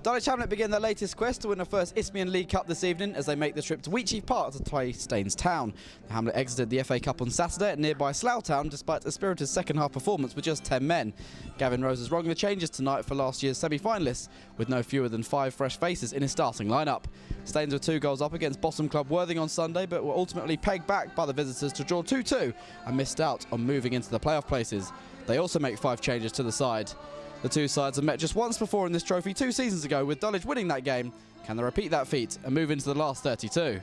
Dulwich Hamlet begin their latest quest to win their first Isthmian League Cup this evening as they make the trip to Wheatsheaf Park to play Staines Town. The Hamlet exited the FA Cup on Saturday at nearby Slough Town despite a spirited second-half performance with just 10 men. Gavin Rose is rocking the changes tonight for last year's semi-finalists, with no fewer than 5 fresh faces in his starting lineup. Staines were 2 goals up against bottom club Worthing on Sunday, but were ultimately pegged back by the visitors to draw 2-2 and missed out on moving into the playoff places. They also make 5 changes to the side. The two sides have met just once before in this trophy 2 seasons ago, with Dulwich winning that game. Can they repeat that feat and move into the last 32?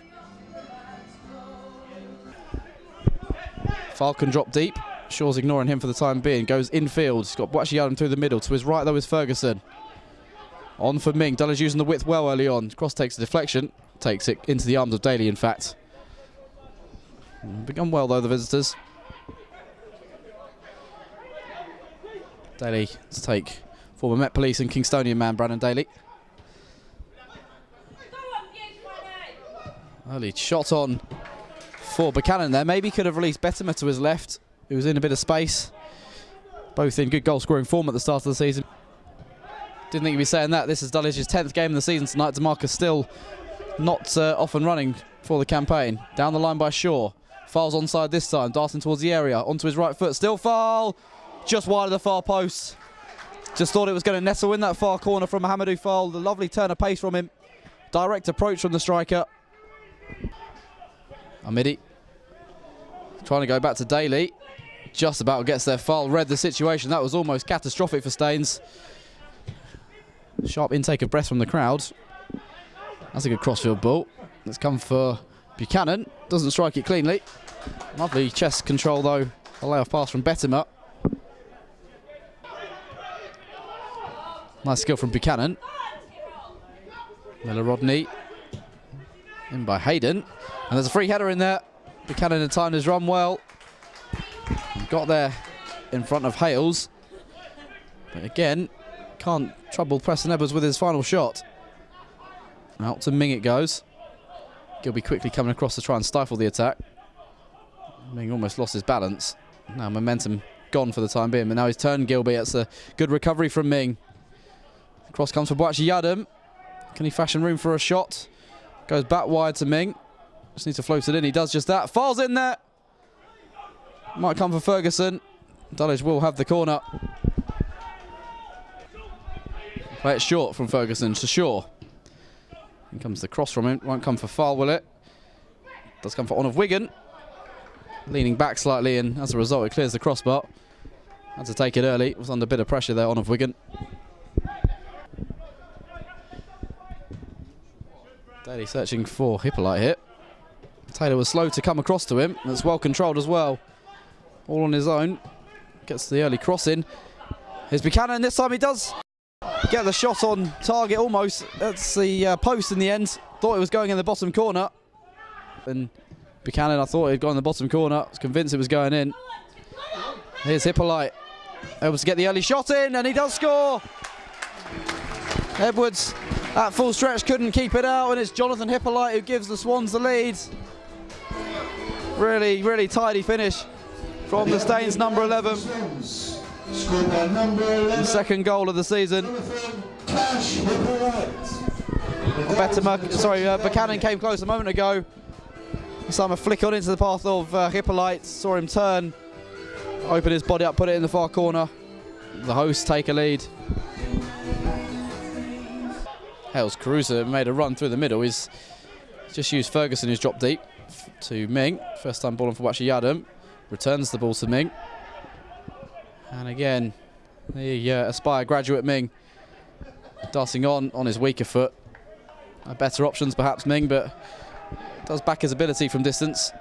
Faal can drop deep. Shaw's ignoring him for the time being. Goes infield. He's got Buchanan through the middle. To his right though is Ferguson. On for Ming. Dulwich using the width well early on. Cross takes a deflection. Takes it into the arms of Daly, in fact. Begun well though, the visitors. Daly to take former Met Police and Kingstonian man Brandon Daly. Early shot on for Buchanan there. Maybe could have released Bettamer to his left, who was in a bit of space. Both in good goal scoring form at the start of the season. Didn't think he'd be saying that. This is Dulwich's 10th game of the season tonight. DeMarcus still not off and running for the campaign. Down the line by Shaw. Faal's onside this time, darting towards the area. Onto his right foot. Still Faal. Just wide of the far post. Just thought it was going to nestle in that far corner from Muhammadu Faal. The lovely turn of pace from him. Direct approach from the striker. Amidi trying to go back to Daly. Just about gets there. Faal read the situation. That was almost catastrophic for Staines. Sharp intake of breath from the crowd. That's a good crossfield ball. Let's come for Buchanan. Doesn't strike it cleanly. Lovely chest control though. A layoff pass from Bettamer. Nice skill from Buchanan. Miller Rodney. In by Hayden. And there's a free header in there. Buchanan had timed his run well. Got there in front of Hales. But again, can't trouble Preston Edwards with his final shot. Out to Ming it goes. Gilby quickly coming across to try and stifle the attack. Ming almost lost his balance. Now momentum gone for the time being, but now he's turned Gilby. That's a good recovery from Ming. Cross comes for Buchanan. Can he fashion room for a shot? Goes back wide to Ming. Just needs to float it in. He does just that. Faal's in there. Might come for Ferguson. Dulwich will have the corner. Play it short from Ferguson to Shaw. Here comes the cross from him. Won't come for Faal, will it? Does come for On of Wigan. Leaning back slightly, and as a result, it clears the crossbar. Had to take it early. Was under a bit of pressure there, On of Wigan. Daly searching for Hippolyte here. Taylor was slow to come across to him. That's well controlled as well. All on his own. Gets the early cross in. Here's Buchanan. This time he does get the shot on target almost. That's the post in the end. Thought it was going in the bottom corner. And Buchanan, I thought he'd gone in the bottom corner. Was convinced it was going in. Here's Hippolyte. Able to get the early shot in, and he does score. Edwards at full stretch couldn't keep it out, and it's Jonathan Hippolyte who gives the Swans the lead. Really, really tidy finish from the Staines number 11. The second goal of the season. Buchanan came close a moment ago. Saw him flick on into the path of Hippolyte. Saw him turn, open his body up, put it in the far corner. The hosts take a lead. Hales Caruso made a run through the middle. He's just used Ferguson, who's dropped deep to Ming. First time ball on for Buchanan. Returns the ball to Ming. And again, the Aspire graduate Ming darting on his weaker foot. Better options perhaps Ming, but does back his ability from distance.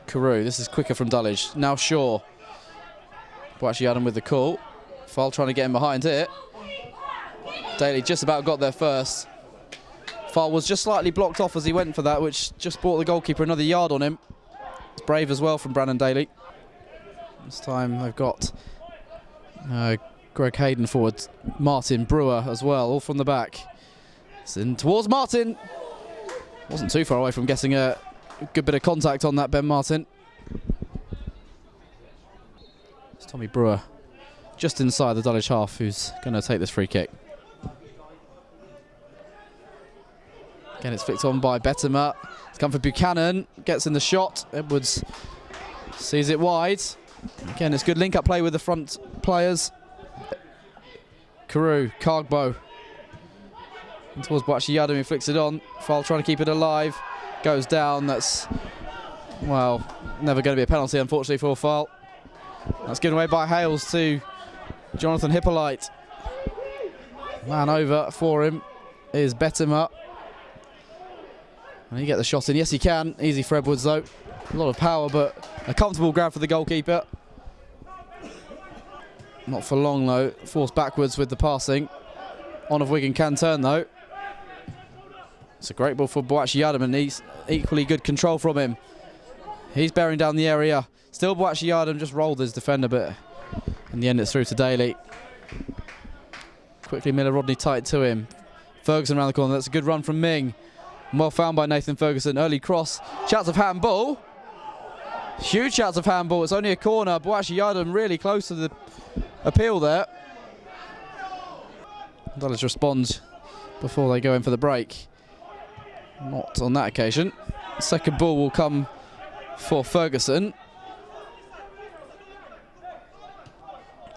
Carew, this is quicker from Dulwich. Now Shaw. Buchanan with the call. Faal trying to get him behind here. Daly just about got there first. Faal was just slightly blocked off as he went for that, which just brought the goalkeeper another yard on him. It's brave as well from Brandon Daly. This time they've got Greg Hayden forward, Martin Brewer as well, all from the back. It's in towards Martin. Wasn't too far away from getting a good bit of contact on that, Ben Martin. It's Tommy Brewer just inside the Dulwich half, who's going to take this free kick. Again, it's flicked on by Bettamer. It's come for Buchanan, gets in the shot. Edwards sees it wide. Again, it's good link-up play with the front players. Carew, Cargbo. And towards Boakye-Yadam, who flicks it on. Faal trying to keep it alive. Goes down. That's, well, never going to be a penalty, unfortunately, for Faal. That's given away by Hales to Jonathan Hippolyte. Man over for him is Bettamer. And he get the shot in. Yes, he can. Easy for Edwards, though. A lot of power, but a comfortable grab for the goalkeeper. Not for long, though. Forced backwards with the passing. On of Wigan can turn, though. It's a great ball for Boakye-Yadam, and he's equally good control from him. He's bearing down the area. Still Boakye-Yadam just rolled his defender, but in the end it's through to Daly. Quickly Miller Rodney tight to him. Ferguson around the corner. That's a good run from Ming. Well found by Nathan Ferguson. Early cross. Shouts of handball. Huge shouts of handball. It's only a corner. Boakye-Yadam really close to the appeal there. Dulwich responds before they go in for the break. Not on that occasion. Second ball will come for Ferguson.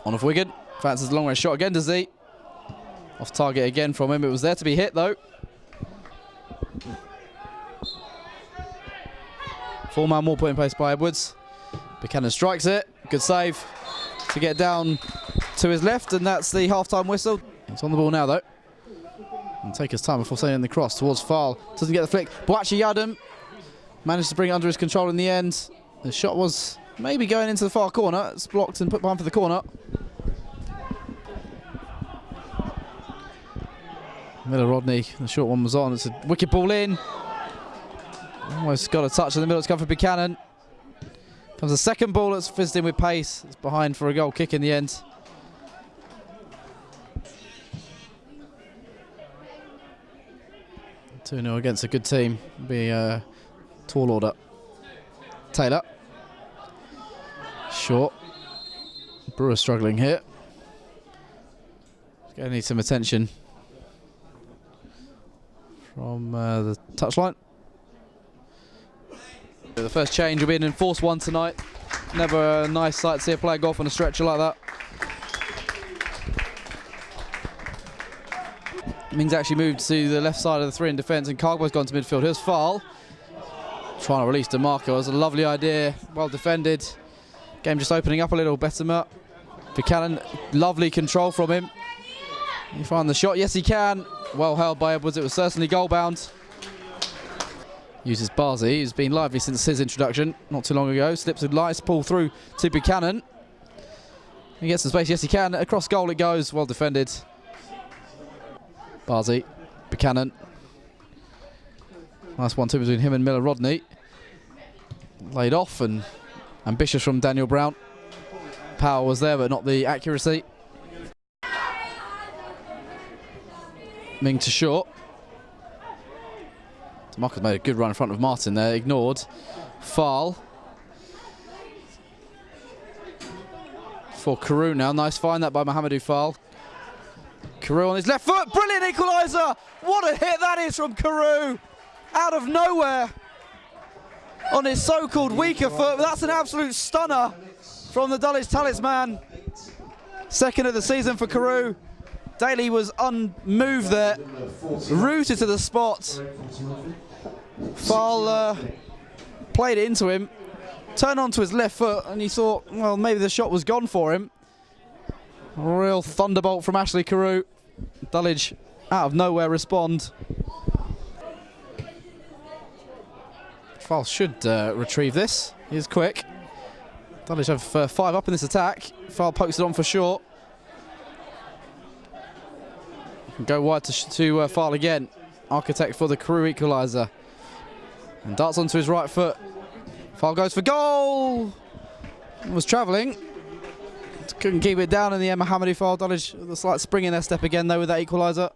On of Wigan. Fancies the long range shot again, does he? Off target again from him. It was there to be hit, though. Four-man wall put in place by Edwards. Buchanan strikes it. Good save to get down to his left, and that's the half-time whistle. He's on the ball now, though. And take his time before sending the cross towards Faal. Doesn't get the flick. Boakye-Yadam managed to bring it under his control in the end. The shot was maybe going into the far corner. It's blocked and put behind for the corner. Miller Rodney, the short one was on. It's a wicked ball in. Almost got a touch in the middle. It's come for Buchanan. Comes the second ball that's fizzed in with pace. It's behind for a goal kick in the end. Two-0 against a good team. Be a tall order. Taylor. Short. Brewer struggling here. Going to need some attention from the touchline. The first change will be an enforced one tonight. Never a nice sight to see a player go off on a stretcher like that. Ming's actually moved to the left side of the three in defence, and Cargbo's gone to midfield. Here's Faal. Trying to release DeMarco. It was a lovely idea. Well defended. Game just opening up a little. Bettamer. Buchanan. Lovely control from him. Can he find the shot? Yes, he can. Well held by Edwards. It was certainly goal bound. Uses Barzi, who's been lively since his introduction not too long ago. Slips a nice pull through to Buchanan. He gets some space. Yes, he can. Across goal it goes. Well defended. Barzi, Buchanan. Nice 1-2 between him and Miller Rodney. Laid off and ambitious from Daniel Brown. Power was there, but not the accuracy. Ming to short. DeMarco's made a good run in front of Martin there, ignored. Faal. For Carew now, nice find that by Muhammadu Faal. Carew on his left foot, brilliant equaliser! What a hit that is from Carew! Out of nowhere! On his so-called weaker foot, but that's an absolute stunner from the Dulwich talisman. Second of the season for Carew. Daly was unmoved there, rooted to the spot. Faal played it into him, turned onto his left foot, and he thought, well, maybe the shot was gone for him. A real thunderbolt from Ashley Carew. Dulwich out of nowhere respond. Faal should retrieve this. He is quick. Dulwich have 5 up in this attack. Faal pokes it on for short. Go wide to Faal again. Architect for the Carew equaliser. And darts onto his right foot. Faal goes for goal! Was travelling. Couldn't keep it down in the end. Muhammadu Faal. Dulwich with a slight spring in their step again though with that equaliser.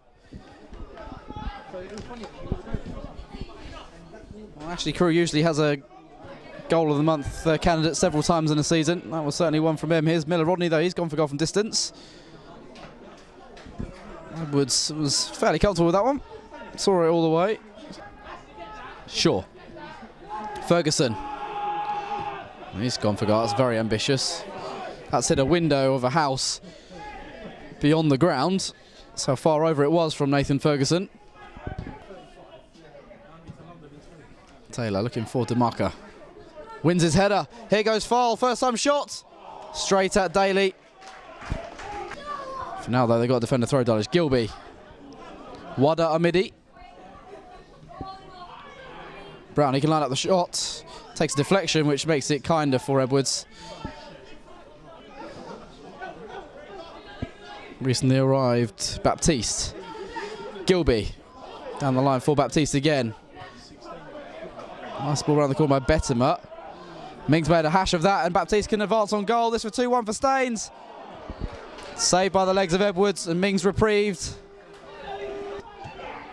Well, Ashley Carew usually has a goal of the month candidate several times in the season. That was certainly one from him. Here's Miller Rodney though, he's gone for goal from distance. Edwards was fairly comfortable with that one. Saw it all the way. Shaw. Ferguson. He's gone for goal, that's very ambitious. That's hit a window of a house beyond the ground. That's how far over it was from Nathan Ferguson. Taylor looking for DeMarca. Wins his header. Here goes Faal. First time shot. Straight at Daly. For now, though, they've got a defender throw, Dulwich. Gilby. Wada Amidi. Brown, he can line up the shot. Takes a deflection, which makes it kinder for Edwards. Recently arrived Baptiste. Gilby. Down the line for Baptiste again. Nice ball around the corner by Bettamer. Ming's made a hash of that, and Baptiste can advance on goal. This for 2-1 for Staines. Saved by the legs of Edwards, and Ming's reprieved.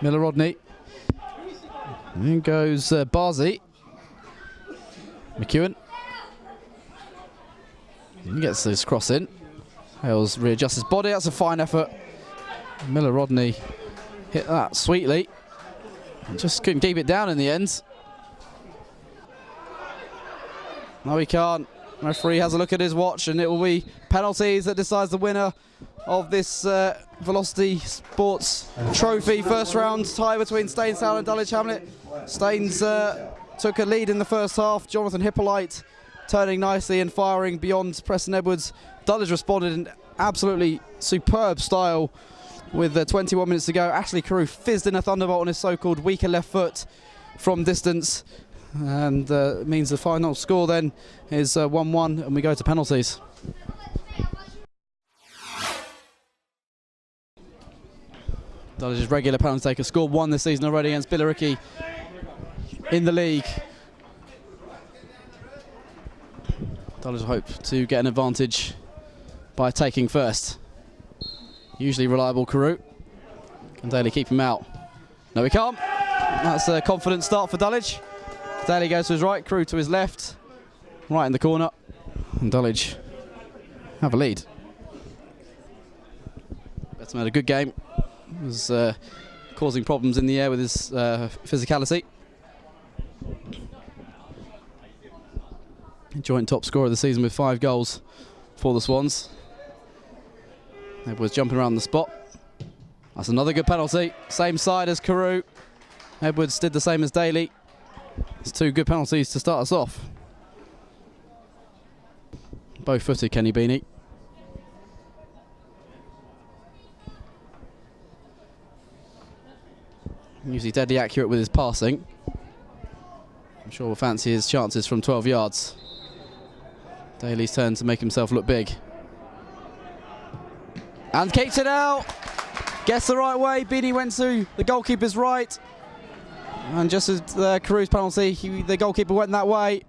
Miller Rodney. In goes Barzi. McEwan. He gets his cross in. Hales readjusts his body. That's a fine effort. Miller Rodney hit that sweetly. Just couldn't keep it down in the end. No, he can't. Referee has a look at his watch, and it will be penalties that decides the winner of this Velocity Sports Trophy. First round tie between Staines Town and Dulwich Hamlet. Staines took a lead in the first half. Jonathan Hippolyte turning nicely and firing beyond Preston Edwards. Dulwich responded in absolutely superb style with 21 minutes to go. Ashley Carew fizzed in a thunderbolt on his so-called weaker left foot from distance. And it means the final score then is 1-1, and we go to penalties. Dulwich's regular penalty taker scored 1 this season already against Billericay in the league. Dulwich hope to get an advantage by taking first. Usually reliable Carew. Can Daly keep him out? No, he can't. That's a confident start for Dulwich. Daly goes to his right, Carew to his left, right in the corner, and Dulwich have a lead. Bettamer had a good game. Was causing problems in the air with his physicality. Joint top scorer of the season with 5 goals for the Swans. Edwards jumping around the spot. That's another good penalty. Same side as Carew. Edwards did the same as Daly. It's 2 good penalties to start us off. Both footed Kenny Beanie. Usually deadly accurate with his passing. I'm sure we'll fancy his chances from 12 yards. Daly's turn to make himself look big. And kicks it out. Gets the right way. Beanie went to the goalkeeper's right. And just as Carew's penalty, the goalkeeper went that way.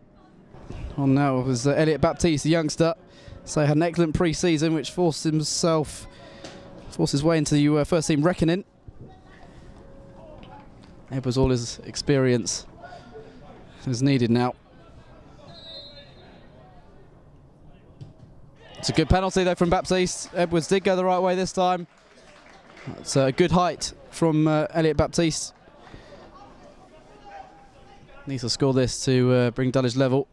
On now was Elliot Baptiste, the youngster. So had an excellent pre-season, which forced his way into the first team reckoning. Edwards, all his experience is needed now. It's a good penalty though from Baptiste. Edwards did go the right way this time. It's a good height from Elliot Baptiste. Needs to score this to bring Dulwich level.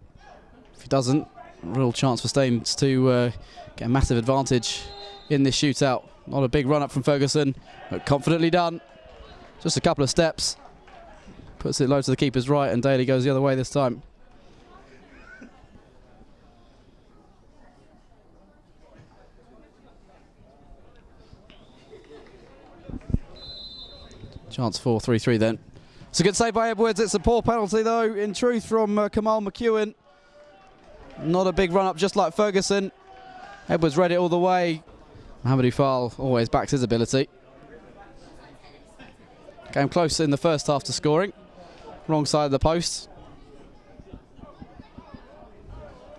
If he doesn't, real chance for Staines to get a massive advantage in this shootout. Not a big run up from Ferguson, but confidently done. Just a couple of steps. Puts it low to the keeper's right, and Daly goes the other way this time. Chance for 3-3 then. It's a good save by Edwards. It's a poor penalty though, in truth, from Kamal McEwan. Not a big run up, just like Ferguson. Edwards read it all the way. Muhammadu Faal always backs his ability. Came close in the first half to scoring. Wrong side of the post.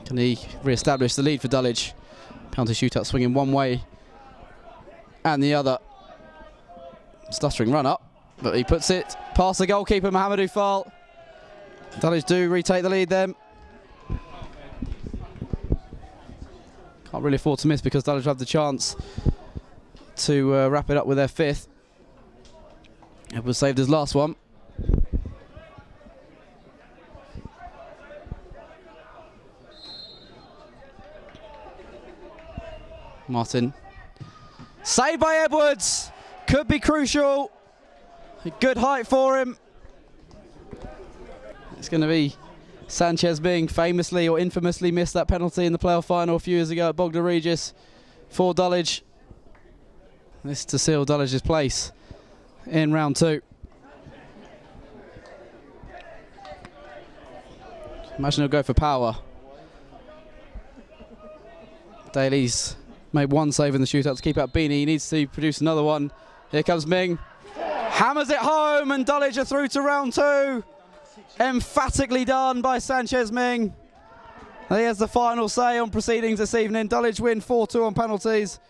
Can he re-establish the lead for Dulwich? Penalty shootout swinging one way and the other. Stuttering run up, but he puts it past the goalkeeper, Muhammadu Faal. Dulwich do retake the lead then. Can't really afford to miss because Dulwich have the chance to wrap it up with their 5th. Edwards saved his last one. Martin. Saved by Edwards. Could be crucial. A good height for him. It's going to be Sanchez Ming, famously or infamously missed that penalty in the playoff final a few years ago at Bognor Regis for Dulwich. This to seal Dulwich's place in round 2. Imagine he'll go for power. Daly's made one save in the shootout to keep out Beanie. He needs to produce another one. Here comes Ming. Hammers it home, and Dulwich are through to round 2. Emphatically done by Sanchez Ming. And he has the final say on proceedings this evening. Dulwich win 4-2 on penalties.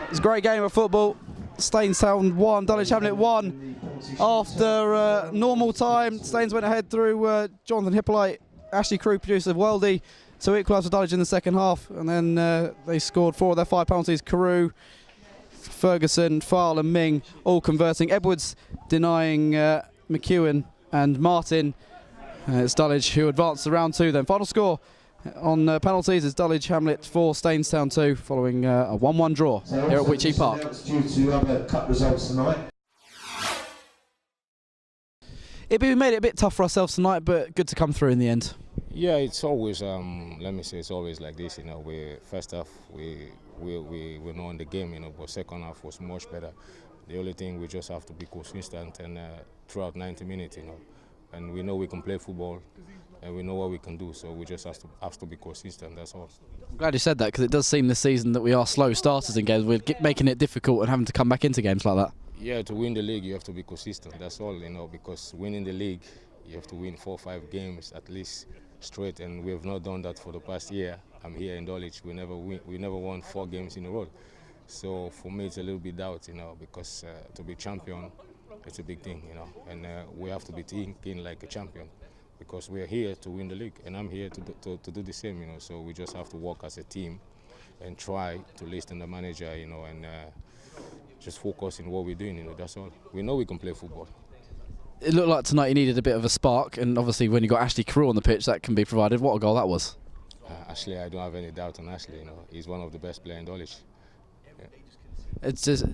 It's a great game of football. Stainstown 1, Dulwich Hamlet 1. After normal time, Staines went ahead through Jonathan Hippolyte, Ashley Carew, producer of Weldy, to equalise for Dulwich in the second half. And then they scored 4 of their 5 penalties. Carew, Ferguson, Faal and Ming all converting. Edwards denying McEwan and Martin. It's Dulwich who advanced to round 2 then. Final score on penalties is Dulwich Hamlet 4, Stainstown 2, following a 1-1 draw here at Witchy Park. Due to other cup results tonight. We made it a bit tough for ourselves tonight, but good to come through in the end. Yeah, it's always, let me say, it's always like this, you know. First half, we were not in the game, you know, but second half was much better. The only thing, we just have to be consistent and throughout 90 minutes, you know. And we know we can play football, and we know what we can do, so we just have to be consistent, that's all. I'm glad you said that, because it does seem this season that we are slow starters in games. We're making it difficult and having to come back into games like that. Yeah, to win the league, you have to be consistent, that's all, you know, because winning the league, you have to win 4 or 5 games at least straight, and we have not done that for the past year. I'm here in Dulwich, we never won 4 games in a row. So for me, it's a little bit doubt, you know, because to be champion, it's a big thing, you know, and we have to be thinking like a champion, because we're here to win the league, and I'm here to do the same, you know. So we just have to work as a team and try to listen to the manager, you know, and just focus on what we're doing, you know. That's all. We know we can play football. It looked like tonight you needed a bit of a spark, and obviously when you got Ashley Carew on the pitch, that can be provided. What a goal that was! Ashley, I don't have any doubt on Ashley. You know, he's one of the best players in Dulwich. Yeah. It's just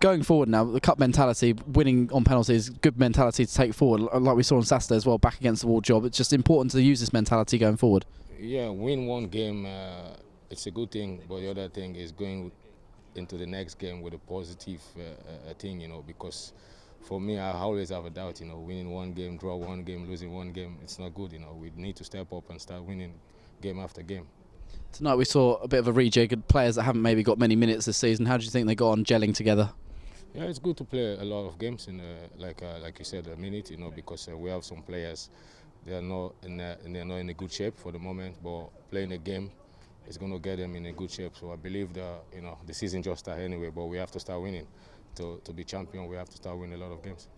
going forward now. The cup mentality, winning on penalties, good mentality to take forward, like we saw on Saturday as well, back against the wall job. It's just important to use this mentality going forward. Yeah, win one game, it's a good thing, but the other thing is going into the next game with a positive thing, you know, because for me, I always have a doubt, you know, winning one game, draw one game, losing one game, it's not good, you know. We need to step up and start winning game after game. Tonight we saw a bit of a rejig of players that haven't maybe got many minutes this season. How do you think they got on gelling together? Yeah, it's good to play a lot of games in, like you said, a minute, you know, because we have some players, they're not in a good shape for the moment, but playing a game is going to get them in a good shape. So I believe that, you know, the season just started anyway, but we have to start winning. To be champion, we have to start winning a lot of games.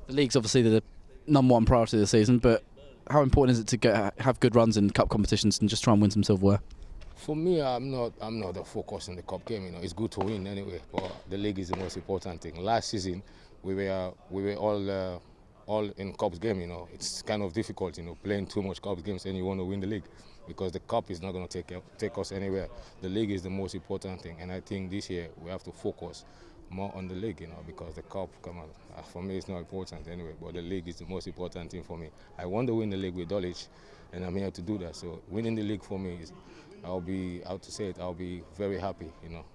The league's obviously the #1 priority of the season, but how important is it to have good runs in cup competitions and just try and win some silverware? For me, I'm not a focus on the cup game. You know, it's good to win anyway, but the league is the most important thing. Last season, we were all in cups game. You know, it's kind of difficult. You know, playing too much cups games and you want to win the league, because the cup is not going to take us anywhere. The league is the most important thing, and I think this year we have to focus more on the league, you know, because the cup, come on, for me it's not important anyway, but the league is the most important thing for me. I want to win the league with Dulwich, and I'm here to do that. So winning the league for me is, I'll be very happy, you know.